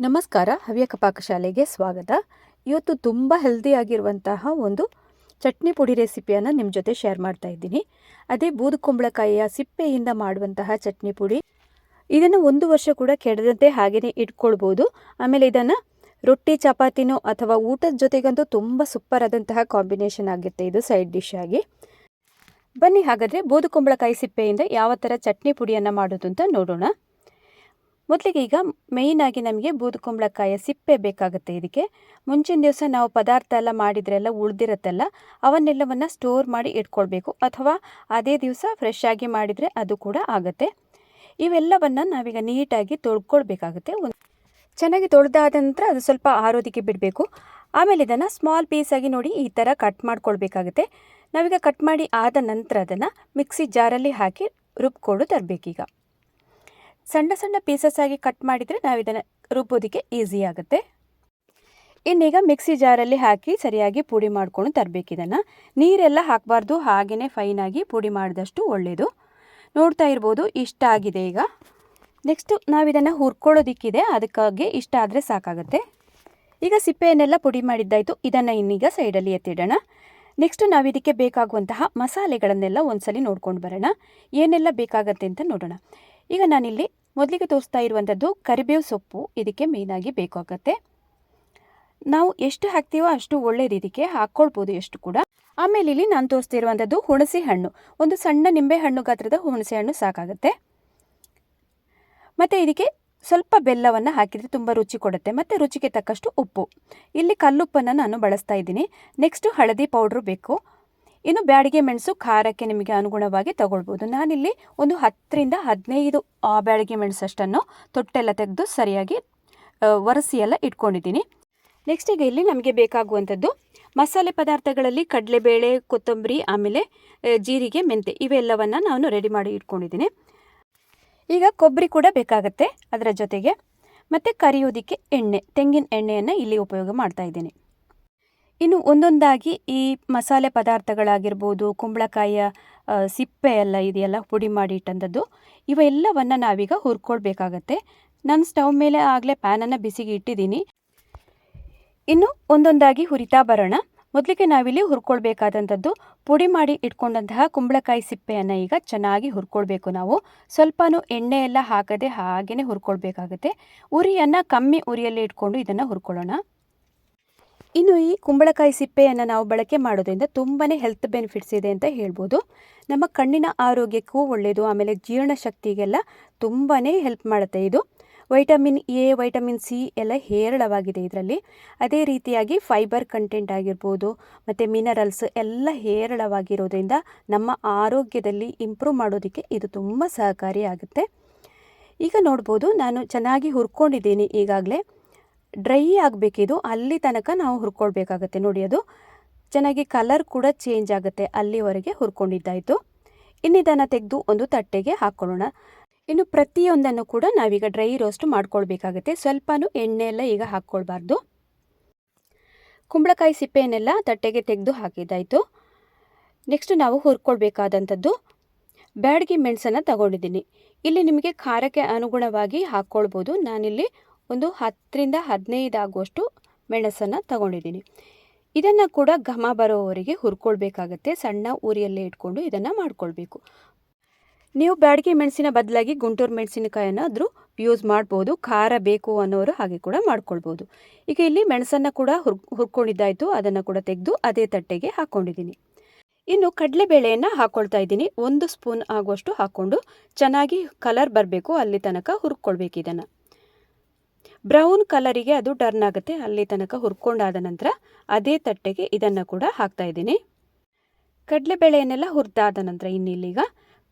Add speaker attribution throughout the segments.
Speaker 1: ನಮಸ್ಕಾರ, ಹವ್ಯಕ ಪಾಕಶಾಲೆಗೆ ಸ್ವಾಗತ. ಇವತ್ತು ತುಂಬ ಹೆಲ್ದಿಯಾಗಿರುವಂತಹ ಒಂದು ಚಟ್ನಿ ಪುಡಿ ರೆಸಿಪಿಯನ್ನು ನಿಮ್ಮ ಜೊತೆ ಶೇರ್ ಮಾಡ್ತಾ ಇದ್ದೀನಿ. ಅದೇ ಬೂದುಕುಂಬಳಕಾಯಿಯ ಸಿಪ್ಪೆಯಿಂದ ಮಾಡುವಂತಹ ಚಟ್ನಿ ಪುಡಿ. ಇದನ್ನು 1 ವರ್ಷ ಕೂಡ ಕೆಡದಂತೆ ಹಾಗೆಯೇ ಇಟ್ಕೊಳ್ಬೋದು. ಆಮೇಲೆ ಇದನ್ನು ರೊಟ್ಟಿ ಚಪಾತಿನೋ ಅಥವಾ ಊಟದ ಜೊತೆಗಂತೂ ತುಂಬ ಸೂಪರ್ ಆದಂತಹ ಕಾಂಬಿನೇಷನ್ ಆಗುತ್ತೆ ಇದು ಸೈಡ್ ಡಿಶ್ ಆಗಿ. ಬನ್ನಿ ಹಾಗಾದರೆ ಬೂದುಕುಂಬಳಕಾಯಿ ಸಿಪ್ಪೆಯಿಂದ ಯಾವ ಥರ ಚಟ್ನಿ ಪುಡಿಯನ್ನು ಮಾಡೋದು ಅಂತ ನೋಡೋಣ. ಮೊದಲಿಗೆ ಈಗ ಮೇಯ್ನಾಗಿ ನಮಗೆ ಬೂದುಕುಂಬಳಕಾಯಿಯ ಸಿಪ್ಪೆ ಬೇಕಾಗುತ್ತೆ. ಇದಕ್ಕೆ ಮುಂಚಿನ ದಿವಸ ನಾವು ಪದಾರ್ಥ ಎಲ್ಲ ಮಾಡಿದ್ರೆಲ್ಲ ಉಳಿದಿರುತ್ತಲ್ಲ, ಅವನ್ನೆಲ್ಲವನ್ನು ಸ್ಟೋರ್ ಮಾಡಿ ಇಟ್ಕೊಳ್ಬೇಕು, ಅಥವಾ ಅದೇ ದಿವಸ ಫ್ರೆಶ್ ಆಗಿ ಮಾಡಿದರೆ ಅದು ಕೂಡ ಆಗುತ್ತೆ. ಇವೆಲ್ಲವನ್ನು ನಾವೀಗ ನೀಟಾಗಿ ತೊಳ್ಕೊಳ್ಬೇಕಾಗುತ್ತೆ. ಚೆನ್ನಾಗಿ ತೊಳೆದಾದ ನಂತರ ಅದು ಸ್ವಲ್ಪ ಆರೋದಕ್ಕೆ ಬಿಡಬೇಕು. ಆಮೇಲೆ ಇದನ್ನು ಸ್ಮಾಲ್ ಪೀಸಾಗಿ ನೋಡಿ ಈ ಥರ ಕಟ್ ಮಾಡ್ಕೊಳ್ಬೇಕಾಗುತ್ತೆ. ನಾವೀಗ ಕಟ್ ಮಾಡಿ ಆದ ನಂತರ ಅದನ್ನು ಮಿಕ್ಸಿ ಜಾರಲ್ಲಿ ಹಾಕಿ ರುಬ್ಕೊಂಡು ತರಬೇಕೀಗ. ಸಣ್ಣ ಸಣ್ಣ ಪೀಸಸ್ ಆಗಿ ಕಟ್ ಮಾಡಿದರೆ ನಾವು ಇದನ್ನು ರುಬ್ಬೋದಕ್ಕೆ ಈಸಿ ಆಗುತ್ತೆ. ಇನ್ನೀಗ ಮಿಕ್ಸಿ ಜಾರಲ್ಲಿ ಹಾಕಿ ಸರಿಯಾಗಿ ಪುಡಿ ಮಾಡ್ಕೊಂಡು ತರಬೇಕು. ಇದನ್ನು ನೀರೆಲ್ಲ ಹಾಕಬಾರ್ದು, ಹಾಗೆಯೇ ಫೈನಾಗಿ ಪುಡಿ ಮಾಡಿದಷ್ಟು ಒಳ್ಳೆಯದು. ನೋಡ್ತಾ ಇರ್ಬೋದು, ಇಷ್ಟ ಆಗಿದೆ. ಈಗ ನೆಕ್ಸ್ಟು ನಾವಿದನ್ನು ಹುರ್ಕೊಳ್ಳೋದಿಕ್ಕಿದೆ, ಅದಕ್ಕಾಗಿ ಇಷ್ಟ ಆದರೆ ಸಾಕಾಗುತ್ತೆ. ಈಗ ಸಿಪ್ಪೆಯನ್ನೆಲ್ಲ ಪುಡಿ ಮಾಡಿದ್ದಾಯಿತು. ಇದನ್ನು ಇನ್ನೀಗ ಸೈಡಲ್ಲಿ ಎತ್ತಿಡೋಣ. ನೆಕ್ಸ್ಟು ನಾವು ಇದಕ್ಕೆ ಬೇಕಾಗುವಂತಹ ಮಸಾಲೆಗಳನ್ನೆಲ್ಲ ಒಂದ್ಸಲಿ ನೋಡ್ಕೊಂಡು ಬರೋಣ, ಏನೆಲ್ಲ ಬೇಕಾಗತ್ತೆ ಅಂತ ನೋಡೋಣ. ಈಗ ನಾನಿಲ್ಲಿ ಮೊದಲಿಗೆ ತೋರಿಸ್ತಾ ಇರುವಂಥದ್ದು ಕರಿಬೇವು ಸೊಪ್ಪು. ಇದಕ್ಕೆ ಮೇಯ್ನಾಗಿ ಬೇಕಾಗುತ್ತೆ. ನಾವು ಎಷ್ಟು ಹಾಕ್ತೀವೋ ಅಷ್ಟು ಒಳ್ಳೇದು, ಇದಕ್ಕೆ ಹಾಕ್ಕೊಳ್ಬೋದು ಎಷ್ಟು ಕೂಡ. ಆಮೇಲೆ ಇಲ್ಲಿ ನಾನು ತೋರಿಸ್ತಾ ಇರುವಂಥದ್ದು ಹುಣಸೆ ಹಣ್ಣು, ಒಂದು ಸಣ್ಣ ನಿಂಬೆ ಹಣ್ಣು ಗಾತ್ರದ ಹುಣಸೆ ಹಣ್ಣು ಸಾಕಾಗುತ್ತೆ. ಮತ್ತು ಇದಕ್ಕೆ ಸ್ವಲ್ಪ ಬೆಲ್ಲವನ್ನು ಹಾಕಿದರೆ ತುಂಬ ರುಚಿ ಕೊಡುತ್ತೆ. ಮತ್ತು ರುಚಿಗೆ ತಕ್ಕಷ್ಟು ಉಪ್ಪು. ಇಲ್ಲಿ ಕಲ್ಲುಪ್ಪನ್ನು ನಾನು ಬಳಸ್ತಾ ಇದ್ದೀನಿ. ನೆಕ್ಸ್ಟು ಹಳದಿ ಪೌಡ್ರು ಬೇಕು. ಇನ್ನು ಬ್ಯಾಡಿಗೆ ಮೆಣಸು ಖಾರಕ್ಕೆ ನಿಮಗೆ ಅನುಗುಣವಾಗಿ ತಗೊಳ್ಬೋದು. ನಾನಿಲ್ಲಿ ಒಂದು 10 ರಿಂದ 15 ಬ್ಯಾಡಿಗೆ ಮೆಣಸಷ್ಟನ್ನು ತೊಟ್ಟೆಲ್ಲ ತೆಗೆದು ಸರಿಯಾಗಿ ಒರೆಸಿ ಎಲ್ಲ ಇಟ್ಕೊಂಡಿದ್ದೀನಿ. ನೆಕ್ಸ್ಟ್ ಈಗ ಇಲ್ಲಿ ನಮಗೆ ಬೇಕಾಗುವಂಥದ್ದು ಮಸಾಲೆ ಪದಾರ್ಥಗಳಲ್ಲಿ ಕಡಲೆಬೇಳೆ, ಕೊತ್ತಂಬರಿ, ಆಮೇಲೆ ಜೀರಿಗೆ, ಮೆಂತೆ ಇವೆಲ್ಲವನ್ನು ನಾನು ರೆಡಿ ಮಾಡಿ ಇಟ್ಕೊಂಡಿದ್ದೀನಿ. ಈಗ ಕೊಬ್ಬರಿ ಕೂಡ ಬೇಕಾಗುತ್ತೆ ಅದರ ಜೊತೆಗೆ. ಮತ್ತು ಕರಿಯೋದಕ್ಕೆ ಎಣ್ಣೆ, ತೆಂಗಿನ ಎಣ್ಣೆಯನ್ನು ಇಲ್ಲಿ ಉಪಯೋಗ ಮಾಡ್ತಾ ಇದ್ದೀನಿ. ಇನ್ನು ಒಂದೊಂದಾಗಿ ಈ ಮಸಾಲೆ ಪದಾರ್ಥಗಳಾಗಿರ್ಬೋದು, ಕುಂಬಳಕಾಯಿಯ ಸಿಪ್ಪೆ ಎಲ್ಲ ಇದೆಯಲ್ಲ ಪುಡಿ ಮಾಡಿ ಇಟ್ಟಂಥದ್ದು, ಇವೆಲ್ಲವನ್ನು ನಾವೀಗ ಹುರ್ಕೊಳ್ಬೇಕಾಗತ್ತೆ. ನಾನು ಸ್ಟವ್ ಮೇಲೆ ಆಗಲೇ ಪ್ಯಾನನ್ನು ಬಿಸಿಗೆ ಇಟ್ಟಿದ್ದೀನಿ. ಇನ್ನು ಒಂದೊಂದಾಗಿ ಹುರಿತಾ ಬರೋಣ. ಮೊದಲಿಗೆ ನಾವಿಲ್ಲಿ ಹುರ್ಕೊಳ್ಬೇಕಾದಂಥದ್ದು ಪುಡಿ ಮಾಡಿ ಇಟ್ಕೊಂಡಂತಹ ಕುಂಬಳಕಾಯಿ ಸಿಪ್ಪೆಯನ್ನು ಈಗ ಚೆನ್ನಾಗಿ ಹುರ್ಕೊಳ್ಬೇಕು. ನಾವು ಸ್ವಲ್ಪನೂ ಎಣ್ಣೆ ಎಲ್ಲ ಹಾಕದೆ ಹಾಗೆಯೇ ಹುರ್ಕೊಳ್ಬೇಕಾಗತ್ತೆ. ಉರಿಯನ್ನು ಕಮ್ಮಿ ಉರಿಯಲ್ಲಿ ಇಟ್ಕೊಂಡು ಇದನ್ನು ಹುರ್ಕೊಳ್ಳೋಣ. ಇನ್ನು ಈ ಕುಂಬಳಕಾಯಿ ಸಿಪ್ಪೆಯನ್ನು ನಾವು ಬಳಕೆ ಮಾಡೋದ್ರಿಂದ ತುಂಬಾ ಹೆಲ್ತ್ ಬೆನಿಫಿಟ್ಸ್ ಇದೆ ಅಂತ ಹೇಳ್ಬೋದು. ನಮ್ಮ ಕಣ್ಣಿನ ಆರೋಗ್ಯಕ್ಕೂ ಒಳ್ಳೆಯದು, ಆಮೇಲೆ ಜೀರ್ಣಶಕ್ತಿಗೆಲ್ಲ ತುಂಬಾ ಹೆಲ್ಪ್ ಮಾಡುತ್ತೆ ಇದು. ವೈಟಮಿನ್ ಎ, ವೈಟಮಿನ್ ಸಿ ಎಲ್ಲ ಹೇರಳವಾಗಿದೆ ಇದರಲ್ಲಿ. ಅದೇ ರೀತಿಯಾಗಿ ಫೈಬರ್ ಕಂಟೆಂಟ್ ಆಗಿರ್ಬೋದು, ಮತ್ತು ಮಿನರಲ್ಸ್ ಎಲ್ಲ ಹೇರಳವಾಗಿರೋದ್ರಿಂದ ನಮ್ಮ ಆರೋಗ್ಯದಲ್ಲಿ ಇಂಪ್ರೂವ್ ಮಾಡೋದಕ್ಕೆ ಇದು ತುಂಬ ಸಹಕಾರಿಯಾಗುತ್ತೆ. ಈಗ ನೋಡ್ಬೋದು, ನಾನು ಚೆನ್ನಾಗಿ ಹುರ್ಕೊಂಡಿದ್ದೀನಿ. ಈಗಾಗಲೇ ಡ್ರೈ ಆಗಬೇಕಿದು, ಅಲ್ಲಿ ತನಕ ನಾವು ಹುರ್ಕೊಳ್ಬೇಕಾಗತ್ತೆ. ನೋಡಿ, ಅದು ಚೆನ್ನಾಗಿ ಕಲರ್ ಕೂಡ ಚೇಂಜ್ ಆಗುತ್ತೆ. ಅಲ್ಲಿವರೆಗೆ ಹುರ್ಕೊಂಡಿದ್ದಾಯಿತು. ಇನ್ನಿದನ್ನು ತೆಗೆದು ಒಂದು ತಟ್ಟೆಗೆ ಹಾಕ್ಕೊಳ್ಳೋಣ. ಇನ್ನು ಪ್ರತಿಯೊಂದನ್ನು ಕೂಡ ನಾವೀಗ ಡ್ರೈ ರೋಸ್ಟ್ ಮಾಡ್ಕೊಳ್ಬೇಕಾಗತ್ತೆ. ಸ್ವಲ್ಪನೂ ಎಣ್ಣೆ ಎಲ್ಲ ಈಗ ಹಾಕ್ಕೊಳ್ಬಾರ್ದು. ಕುಂಬಳಕಾಯಿ ಸಿಪ್ಪೆಯನ್ನೆಲ್ಲ ತಟ್ಟೆಗೆ ತೆಗೆದು ಹಾಕಿದ್ದಾಯಿತು. ನೆಕ್ಸ್ಟ್ ನಾವು ಹುರ್ಕೊಳ್ಬೇಕಾದಂಥದ್ದು ಬ್ಯಾಡಗಿ ಮೆಣಸನ್ನು ತಗೊಂಡಿದ್ದೀನಿ. ಇಲ್ಲಿ ನಿಮಗೆ ಖಾರಕ್ಕೆ ಅನುಗುಣವಾಗಿ ಹಾಕ್ಕೊಳ್ಬೋದು. ನಾನಿಲ್ಲಿ ಒಂದು 10 ರಿಂದ 15 ಆಗುವಷ್ಟು ಮೆಣಸನ್ನು ತಗೊಂಡಿದ್ದೀನಿ. ಇದನ್ನು ಕೂಡ ಘಮ ಬರೋವರೆಗೆ ಹುರ್ಕೊಳ್ಬೇಕಾಗತ್ತೆ. ಸಣ್ಣ ಉರಿಯಲ್ಲೇ ಇಟ್ಕೊಂಡು ಇದನ್ನು ಮಾಡ್ಕೊಳ್ಬೇಕು. ನೀವು ಬ್ಯಾಡಗಿ ಮೆಣಸಿನ ಬದಲಾಗಿ ಗುಂಟೂರು ಮೆಣಸಿನಕಾಯನ್ನು ಆದರೂ ಯೂಸ್ ಮಾಡ್ಬೋದು. ಖಾರ ಬೇಕು ಅನ್ನೋರು ಹಾಗೆ ಕೂಡ ಮಾಡ್ಕೊಳ್ಬೋದು. ಈಗ ಇಲ್ಲಿ ಮೆಣಸನ್ನು ಕೂಡ ಹುರ್ಕೊಂಡಿದ್ದಾಯಿತು. ಅದನ್ನು ಕೂಡ ತೆಗೆದು ಅದೇ ತಟ್ಟೆಗೆ ಹಾಕ್ಕೊಂಡಿದ್ದೀನಿ. ಇನ್ನು ಕಡಲೆಬೇಳೆಯನ್ನು ಹಾಕ್ಕೊಳ್ತಾ ಇದ್ದೀನಿ. 1 ಸ್ಪೂನ್ ಆಗುವಷ್ಟು ಹಾಕ್ಕೊಂಡು ಚೆನ್ನಾಗಿ ಕಲರ್ ಬರಬೇಕು, ಅಲ್ಲಿ ತನಕ ಹುರ್ಕೊಳ್ಬೇಕು. ಇದನ್ನು ಬ್ರೌನ್ ಕಲರಿಗೆ ಅದು ಟರ್ನ್ ಆಗುತ್ತೆ, ಅಲ್ಲಿ ತನಕ ಹುರ್ಕೊಂಡಾದ ನಂತರ ಅದೇ ತಟ್ಟೆಗೆ ಇದನ್ನು ಕೂಡ ಹಾಕ್ತಾ ಇದ್ದೀನಿ. ಕಡಲೆಬೇಳೆಯನ್ನೆಲ್ಲ ಹುರಿದಾದ ನಂತರ ಇನ್ನಿಲ್ಲೀಗ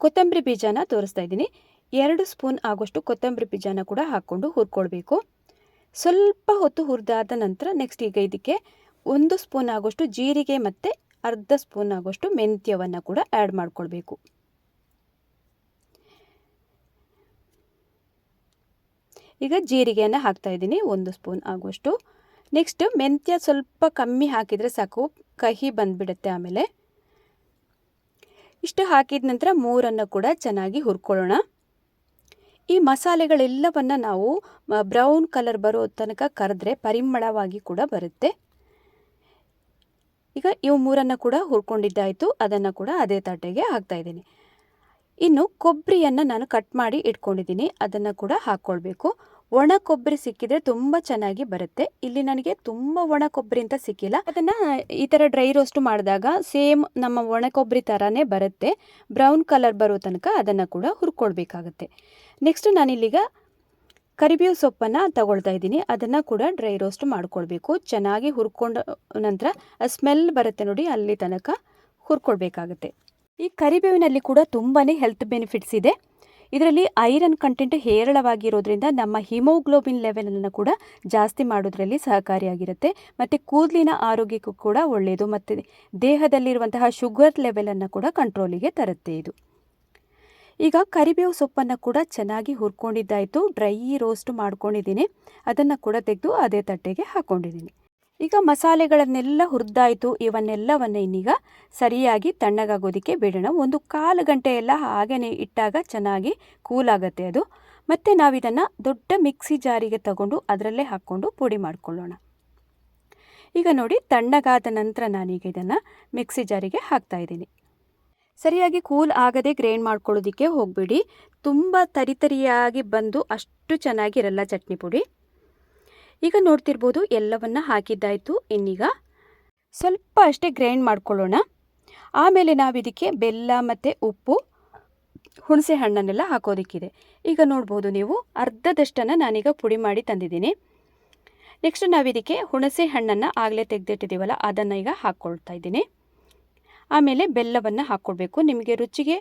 Speaker 1: ಕೊತ್ತಂಬರಿ ಬೀಜನ ತೋರಿಸ್ತಾ ಇದ್ದೀನಿ. 2 ಸ್ಪೂನ್ ಆಗುವಷ್ಟು ಕೊತ್ತಂಬರಿ ಬೀಜನ ಕೂಡ ಹಾಕ್ಕೊಂಡು ಹುರ್ಕೊಳ್ಬೇಕು. ಸ್ವಲ್ಪ ಹೊತ್ತು ಹುರಿದಾದ ನಂತರ ನೆಕ್ಸ್ಟ್ ಈಗ ಇದಕ್ಕೆ 1 ಸ್ಪೂನ್ ಆಗುವಷ್ಟು ಜೀರಿಗೆ ಮತ್ತು ಅರ್ಧ ಸ್ಪೂನ್ ಆಗುವಷ್ಟು ಮೆಂತ್ಯವನ್ನು ಕೂಡ ಆ್ಯಡ್ ಮಾಡ್ಕೊಳ್ಬೇಕು. ಈಗ ಜೀರಿಗೆಯನ್ನು ಹಾಕ್ತಾ ಇದ್ದೀನಿ 1 ಸ್ಪೂನ್ ಆಗುವಷ್ಟು. ನೆಕ್ಸ್ಟ್ ಮೆಂತ್ಯ ಸ್ವಲ್ಪ ಕಮ್ಮಿ ಹಾಕಿದರೆ ಸಾಕು, ಕಹಿ ಬಂದುಬಿಡುತ್ತೆ ಆಮೇಲೆ. ಇಷ್ಟು ಹಾಕಿದ ನಂತರ 3 ಕೂಡ ಚೆನ್ನಾಗಿ ಹುರ್ಕೊಳ್ಳೋಣ. ಈ ಮಸಾಲೆಗಳೆಲ್ಲವನ್ನು ನಾವು ಬ್ರೌನ್ ಕಲರ್ ಬರೋ ತನಕ ಕರೆದ್ರೆ ಪರಿಮಳವಾಗಿ ಕೂಡ ಬರುತ್ತೆ. ಈಗ ಇವು ಮೂರನ್ನು ಕೂಡ ಹುರ್ಕೊಂಡಿದ್ದಾಯಿತು. ಅದನ್ನು ಕೂಡ ಅದೇ ತಟ್ಟೆಗೆ ಹಾಕ್ತಾಯಿದ್ದೀನಿ. ಇನ್ನು ಕೊಬ್ಬರಿಯನ್ನು ನಾನು ಕಟ್ ಮಾಡಿ ಇಟ್ಕೊಂಡಿದ್ದೀನಿ, ಅದನ್ನು ಕೂಡ ಹಾಕ್ಕೊಳ್ಬೇಕು. ಒಣ ಕೊಬ್ಬರಿ ಸಿಕ್ಕಿದರೆ ತುಂಬ ಚೆನ್ನಾಗಿ ಬರುತ್ತೆ. ಇಲ್ಲಿ ನನಗೆ ತುಂಬ ಒಣ ಕೊಬ್ಬರಿ ಅಂತ ಸಿಕ್ಕಿಲ್ಲ. ಅದನ್ನು ಈ ಥರ ಡ್ರೈ ರೋಸ್ಟ್ ಮಾಡಿದಾಗ ಸೇಮ್ ನಮ್ಮ ಒಣ ಕೊಬ್ಬರಿ ಥರನೇ ಬರುತ್ತೆ. ಬ್ರೌನ್ ಕಲರ್ ಬರೋ ತನಕ ಅದನ್ನು ಕೂಡ ಹುರ್ಕೊಳ್ಬೇಕಾಗತ್ತೆ. ನೆಕ್ಸ್ಟ್ ನಾನಿಲ್ಲೀಗ ಕರಿಬೇವು ಸೊಪ್ಪನ್ನು ತಗೊಳ್ತಾ ಇದ್ದೀನಿ. ಅದನ್ನು ಕೂಡ ಡ್ರೈ ರೋಸ್ಟ್ ಮಾಡ್ಕೊಳ್ಬೇಕು. ಚೆನ್ನಾಗಿ ಹುರ್ಕೊಂಡ ನಂತರ ಸ್ಮೆಲ್ ಬರುತ್ತೆ ನೋಡಿ, ಅಲ್ಲಿ ತನಕ ಹುರ್ಕೊಳ್ಬೇಕಾಗತ್ತೆ. ಈ ಕರಿಬೇವಿನಲ್ಲಿ ಕೂಡ ತುಂಬಾ ಹೆಲ್ತ್ ಬೆನಿಫಿಟ್ಸ್ ಇದೆ. ಇದರಲ್ಲಿ ಐರನ್ ಕಂಟೆಂಟ್ ಹೇರಳವಾಗಿರೋದ್ರಿಂದ ನಮ್ಮ ಹಿಮೋಗ್ಲೋಬಿನ್ ಲೆವೆಲನ್ನು ಕೂಡ ಜಾಸ್ತಿ ಮಾಡೋದ್ರಲ್ಲಿ ಸಹಕಾರಿಯಾಗಿರುತ್ತೆ. ಮತ್ತು ಕೂದಲಿನ ಆರೋಗ್ಯಕ್ಕೂ ಕೂಡ ಒಳ್ಳೆಯದು. ಮತ್ತು ದೇಹದಲ್ಲಿರುವಂತಹ ಶುಗರ್ ಲೆವೆಲನ್ನು ಕೂಡ ಕಂಟ್ರೋಲಿಗೆ ತರುತ್ತೆ ಇದು. ಈಗ ಕರಿಬೇವು ಸೊಪ್ಪನ್ನು ಕೂಡ ಚೆನ್ನಾಗಿ ಹುರ್ಕೊಂಡಿದ್ದಾಯಿತು. ಡ್ರೈ ರೋಸ್ಟ್ ಮಾಡ್ಕೊಂಡಿದ್ದೀನಿ. ಅದನ್ನು ಕೂಡ ತೆಗೆದು ಅದೇ ತಟ್ಟೆಗೆ ಹಾಕ್ಕೊಂಡಿದ್ದೀನಿ. ಈಗ ಮಸಾಲೆಗಳನ್ನೆಲ್ಲ ಹುರಿದಾಯಿತು. ಇವನ್ನೆಲ್ಲವನ್ನು ಇನ್ನೀಗ ಸರಿಯಾಗಿ ತಣ್ಣಗಾಗೋದಕ್ಕೆ ಬಿಡೋಣ. ಒಂದು 1/4 ಗಂಟೆ ಎಲ್ಲ ಹಾಗೆಯೇ ಇಟ್ಟಾಗ ಚೆನ್ನಾಗಿ ಕೂಲಾಗುತ್ತೆ ಅದು. ಮತ್ತು ನಾವಿದನ್ನು ದೊಡ್ಡ ಮಿಕ್ಸಿ ಜಾರಿಗೆ ತಗೊಂಡು ಅದರಲ್ಲೇ ಹಾಕ್ಕೊಂಡು ಪುಡಿ ಮಾಡ್ಕೊಳ್ಳೋಣ. ಈಗ ನೋಡಿ, ತಣ್ಣಗಾದ ನಂತರ ನಾನೀಗ ಇದನ್ನು ಮಿಕ್ಸಿ ಜಾರಿಗೆ ಹಾಕ್ತಾಯಿದ್ದೀನಿ. ಸರಿಯಾಗಿ ಕೂಲ್ ಆಗದೆ ಗ್ರೈಂಡ್ ಮಾಡ್ಕೊಳ್ಳೋದಕ್ಕೆ ಹೋಗಬೇಡಿ. ತುಂಬ ತರಿತರಿಯಾಗಿ ಬಂದು ಅಷ್ಟು ಚೆನ್ನಾಗಿರಲ್ಲ ಚಟ್ನಿ ಪುಡಿ. ಈಗ ನೋಡ್ತಿರ್ಬೋದು, ಎಲ್ಲವನ್ನು ಹಾಕಿದ್ದಾಯಿತು. ಇನ್ನೀಗ ಸ್ವಲ್ಪ ಅಷ್ಟೇ ಗ್ರೈಂಡ್ ಮಾಡ್ಕೊಳ್ಳೋಣ. ಆಮೇಲೆ ನಾವಿದಕ್ಕೆ ಬೆಲ್ಲ ಮತ್ತು ಉಪ್ಪು, ಹುಣಸೆ ಹಣ್ಣನ್ನೆಲ್ಲ ಹಾಕೋದಕ್ಕಿದೆ. ಈಗ ನೋಡ್ಬೋದು ನೀವು, ಅರ್ಧದಷ್ಟನ್ನು ನಾನೀಗ ಪುಡಿ ಮಾಡಿ ತಂದಿದ್ದೀನಿ. ನೆಕ್ಸ್ಟ್ ನಾವಿದಕ್ಕೆ ಹುಣಸೆ ಹಣ್ಣನ್ನು ಆಗಲೇ ತೆಗೆದಿಟ್ಟಿದ್ದೀವಲ್ಲ, ಅದನ್ನು ಈಗ ಹಾಕ್ಕೊಳ್ತಾ ಇದ್ದೀನಿ. ಆಮೇಲೆ ಬೆಲ್ಲವನ್ನು ಹಾಕ್ಕೊಳ್ಬೇಕು. ನಿಮಗೆ ರುಚಿಗೆ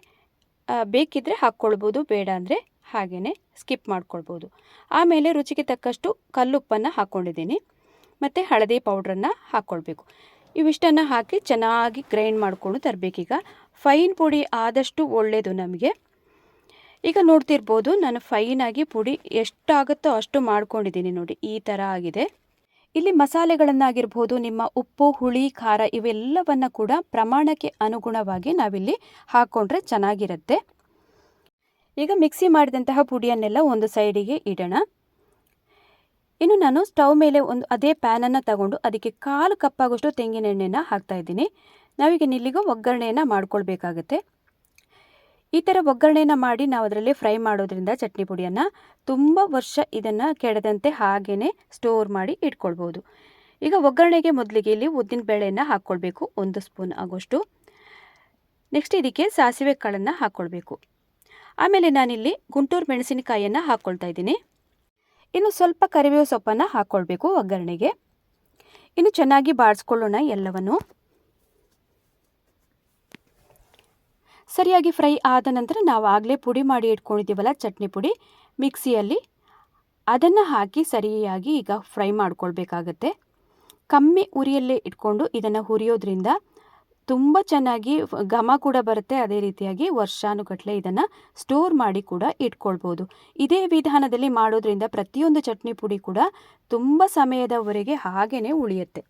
Speaker 1: ಬೇಕಿದ್ದರೆ ಹಾಕ್ಕೊಳ್ಬೋದು, ಬೇಡ ಅಂದರೆ ಹಾಗೆಯೇ ಸ್ಕಿಪ್ ಮಾಡ್ಕೊಳ್ಬೋದು. ಆಮೇಲೆ ರುಚಿಗೆ ತಕ್ಕಷ್ಟು ಕಲ್ಲುಪ್ಪನ್ನು ಹಾಕ್ಕೊಂಡಿದ್ದೀನಿ. ಮತ್ತು ಹಳದಿ ಪೌಡ್ರನ್ನು ಹಾಕ್ಕೊಳ್ಬೇಕು. ಇವಿಷ್ಟನ್ನು ಹಾಕಿ ಚೆನ್ನಾಗಿ ಗ್ರೈಂಡ್ ಮಾಡಿಕೊಂಡು ತರಬೇಕೀಗ. ಫೈನ್ ಪುಡಿ ಆದಷ್ಟು ಒಳ್ಳೆಯದು ನಮಗೆ. ಈಗ ನೋಡ್ತಿರ್ಬೋದು, ನಾನು ಫೈನಾಗಿ ಪುಡಿ ಎಷ್ಟಾಗುತ್ತೋ ಅಷ್ಟು ಮಾಡ್ಕೊಂಡಿದ್ದೀನಿ ನೋಡಿ, ಈ ಥರ ಆಗಿದೆ. ಇಲ್ಲಿ ಮಸಾಲೆಗಳನ್ನಾಗಿರ್ಬೋದು, ನಿಮ್ಮ ಉಪ್ಪು, ಹುಳಿ, ಖಾರ ಇವೆಲ್ಲವನ್ನು ಕೂಡ ಪ್ರಮಾಣಕ್ಕೆ ಅನುಗುಣವಾಗಿ ನಾವಿಲ್ಲಿ ಹಾಕ್ಕೊಂಡ್ರೆ ಚೆನ್ನಾಗಿರುತ್ತೆ. ಈಗ ಮಿಕ್ಸಿ ಮಾಡಿದಂತಹ ಪುಡಿಯನ್ನೆಲ್ಲ ಒಂದು ಸೈಡಿಗೆ ಇಡೋಣ. ಇನ್ನು ನಾನು ಸ್ಟವ್ ಮೇಲೆ ಅದೇ ಪ್ಯಾನನ್ನು ತಗೊಂಡು ಅದಕ್ಕೆ 1/4 ಕಪ್ಪಾಗೋಷ್ಟು ತೆಂಗಿನ ಎಣ್ಣೆನ ಹಾಕ್ತಾಯಿದ್ದೀನಿ. ನಾವೀಗ ಇಲ್ಲಿಗೆ ಒಗ್ಗರಣೆಯನ್ನು ಮಾಡ್ಕೊಳ್ಬೇಕಾಗತ್ತೆ. ಈ ಥರ ಒಗ್ಗರಣೆಯನ್ನು ಮಾಡಿ ನಾವು ಅದರಲ್ಲಿ ಫ್ರೈ ಮಾಡೋದ್ರಿಂದ ಚಟ್ನಿ ಪುಡಿಯನ್ನು ತುಂಬ ವರ್ಷ ಇದನ್ನು ಕೆಡದಂತೆ ಹಾಗೆಯೇ ಸ್ಟೋರ್ ಮಾಡಿ ಇಟ್ಕೊಳ್ಬೋದು. ಈಗ ಒಗ್ಗರಣೆಗೆ ಮೊದಲಿಗೆ ಇಲ್ಲಿ ಉದ್ದಿನ ಬೇಳೆಯನ್ನು ಹಾಕ್ಕೊಳ್ಬೇಕು, 1 ಸ್ಪೂನ್ ಆಗೋಷ್ಟು. ನೆಕ್ಸ್ಟ್ ಇದಕ್ಕೆ ಸಾಸಿವೆ ಕಾಳನ್ನು ಹಾಕ್ಕೊಳ್ಬೇಕು. ಆಮೇಲೆ ನಾನಿಲ್ಲಿ ಗುಂಟೂರು ಮೆಣಸಿನಕಾಯಿಯನ್ನು ಹಾಕ್ಕೊಳ್ತಾ ಇದ್ದೀನಿ. ಇನ್ನು ಸ್ವಲ್ಪ ಕರಿಬೇವು ಸೊಪ್ಪನ್ನು ಹಾಕ್ಕೊಳ್ಬೇಕು ಒಗ್ಗರಣೆಗೆ. ಇನ್ನು ಚೆನ್ನಾಗಿ ಬಾಡಿಸ್ಕೊಳ್ಳೋಣ ಎಲ್ಲವನ್ನು. ಸರಿಯಾಗಿ ಫ್ರೈ ಆದ ನಂತರ ನಾವು ಆಗಲೇ ಪುಡಿ ಮಾಡಿ ಇಟ್ಕೊಂಡಿದ್ದೀವಲ್ಲ ಚಟ್ನಿ ಪುಡಿ, ಮಿಕ್ಸಿಯಲ್ಲಿ ಅದನ್ನು ಹಾಕಿ ಸರಿಯಾಗಿ ಈಗ ಫ್ರೈ ಮಾಡ್ಕೊಳ್ಬೇಕಾಗತ್ತೆ. ಕಮ್ಮಿ ಉರಿಯಲ್ಲೇ ಇಟ್ಕೊಂಡು ಇದನ್ನು ಹುರಿಯೋದ್ರಿಂದ ತುಂಬ ಚೆನ್ನಾಗಿ ಘಮ ಕೂಡ ಬರುತ್ತೆ. ಅದೇ ರೀತಿಯಾಗಿ ವರ್ಷಾನುಗಟ್ಟಲೆ ಇದನ್ನು ಸ್ಟೋರ್ ಮಾಡಿ ಕೂಡ ಇಟ್ಕೊಳ್ಬೋದು. ಇದೇ ವಿಧಾನದಲ್ಲಿ ಮಾಡೋದ್ರಿಂದ ಪ್ರತಿಯೊಂದು ಚಟ್ನಿ ಪುಡಿ ಕೂಡ ತುಂಬ ಸಮಯದವರೆಗೆ ಹಾಗೆಯೇ ಉಳಿಯುತ್ತೆ.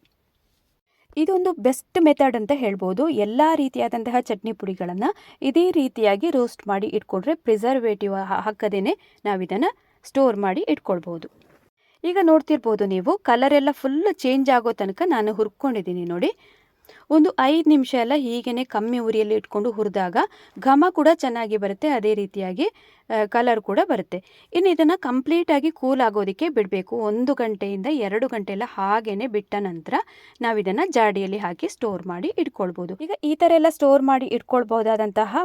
Speaker 1: ಇದೊಂದು ಬೆಸ್ಟ್ ಮೆಥಡ್ ಅಂತ ಹೇಳ್ಬೋದು. ಎಲ್ಲ ರೀತಿಯಾದಂತಹ ಚಟ್ನಿ ಪುಡಿಗಳನ್ನು ಇದೇ ರೀತಿಯಾಗಿ ರೋಸ್ಟ್ ಮಾಡಿ ಇಟ್ಕೊಂಡ್ರೆ ಪ್ರಿಸರ್ವೇಟಿವ್ ಹಾಕದೇನೆ ನಾವಿದನ್ನು ಸ್ಟೋರ್ ಮಾಡಿ ಇಟ್ಕೊಳ್ಬೋದು. ಈಗ ನೋಡ್ತಿರ್ಬೋದು ನೀವು, ಕಲರೆಲ್ಲ ಫುಲ್ ಚೇಂಜ್ ಆಗೋ ತನಕ ನಾನು ಹುರ್ಕೊಂಡಿದ್ದೀನಿ ನೋಡಿ. ಒಂದು 5 ನಿಮಿಷ ಎಲ್ಲ ಹೀಗೇ ಕಮ್ಮಿ ಉರಿಯಲ್ಲಿ ಇಟ್ಕೊಂಡು ಹುರಿದಾಗ ಘಮ ಕೂಡ ಚೆನ್ನಾಗಿ ಬರುತ್ತೆ. ಅದೇ ರೀತಿಯಾಗಿ ಕಲರ್ ಕೂಡ ಬರುತ್ತೆ. ಇನ್ನು ಇದನ್ನು ಕಂಪ್ಲೀಟಾಗಿ ಕೂಲ್ ಆಗೋದಕ್ಕೆ ಬಿಡಬೇಕು. 1 ಗಂಟೆಯಿಂದ 2 ಗಂಟೆ ಎಲ್ಲ ಹಾಗೇ ಬಿಟ್ಟ ನಂತರ ನಾವಿದನ್ನು ಜಾಡಿಯಲ್ಲಿ ಹಾಕಿ ಸ್ಟೋರ್ ಮಾಡಿ ಇಟ್ಕೊಳ್ಬೋದು. ಈಗ ಈ ಥರ ಎಲ್ಲ ಸ್ಟೋರ್ ಮಾಡಿ ಇಟ್ಕೊಳ್ಬೋದಾದಂತಹ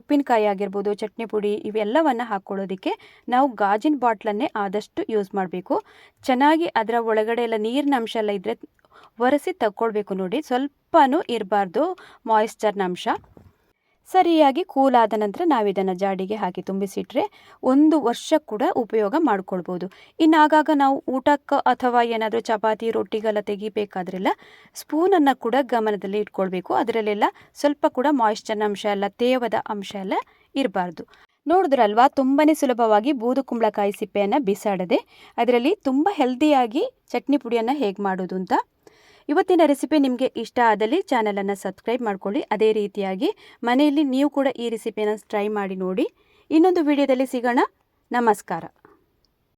Speaker 1: ಉಪ್ಪಿನಕಾಯಿ ಆಗಿರ್ಬೋದು, ಚಟ್ನಿ ಪುಡಿ ಇವೆಲ್ಲವನ್ನು ಹಾಕ್ಕೊಳ್ಳೋದಕ್ಕೆ ನಾವು ಗಾಜಿನ ಬಾಟ್ಲನ್ನೇ ಆದಷ್ಟು ಯೂಸ್ ಮಾಡಬೇಕು. ಚೆನ್ನಾಗಿ ಅದರ ಒಳಗಡೆ ಎಲ್ಲ ನೀರಿನ ಅಂಶ ಎಲ್ಲ ಇದ್ದರೆ ಒರೆಸಿ ತಗೊಳ್ಬೇಕು ನೋಡಿ. ಸ್ವಲ್ಪನೂ ಇರಬಾರ್ದು ಮಾಯಿಶ್ಚರ್ನ ಅಂಶ. ಸರಿಯಾಗಿ ಕೂಲಾದ ನಂತರ ನಾವಿದನ್ನು ಜಾಡಿಗೆ ಹಾಕಿ ತುಂಬಿಸಿಟ್ರೆ 1 ವರ್ಷ ಕೂಡ ಉಪಯೋಗ ಮಾಡ್ಕೊಳ್ಬೋದು. ಇನ್ನು ಆಗಾಗ ನಾವು ಊಟಕ್ಕೆ ಅಥವಾ ಏನಾದರೂ ಚಪಾತಿ ರೊಟ್ಟಿಗೆಲ್ಲ ತೆಗಿಬೇಕಾದ್ರೆಲ್ಲ ಸ್ಪೂನನ್ನು ಕೂಡ ಗಮನದಲ್ಲಿ ಇಟ್ಕೊಳ್ಬೇಕು. ಅದರಲ್ಲೆಲ್ಲ ಸ್ವಲ್ಪ ಕೂಡ ಮಾಯಿಶ್ಚರ್ನ ಅಂಶ ಎಲ್ಲ, ತೇವದ ಅಂಶ ಎಲ್ಲ ಇರಬಾರ್ದು. ನೋಡಿದ್ರಲ್ವಾ, ತುಂಬಾ ಸುಲಭವಾಗಿ ಬೂದುಕುಂಬಳಕಾಯಿ ಸಿಪ್ಪೆಯನ್ನು ಬಿಸಾಡದೆ ಅದರಲ್ಲಿ ತುಂಬ ಹೆಲ್ದಿಯಾಗಿ ಚಟ್ನಿ ಪುಡಿಯನ್ನು ಹೇಗೆ ಮಾಡೋದು ಅಂತ. ಇವತ್ತಿನ ರೆಸಿಪಿ ನಿಮಗೆ ಇಷ್ಟ ಆದಲ್ಲಿ ಚಾನಲನ್ನು ಸಬ್ಸ್ಕ್ರೈಬ್ ಮಾಡ್ಕೊಳ್ಳಿ. ಅದೇ ರೀತಿಯಾಗಿ ಮನೆಯಲ್ಲಿ ನೀವು ಕೂಡ ಈ ರೆಸಿಪಿಯನ್ನು ಟ್ರೈ ಮಾಡಿ ನೋಡಿ. ಇನ್ನೊಂದು ವಿಡಿಯೋದಲ್ಲಿ ಸಿಗೋಣ. ನಮಸ್ಕಾರ.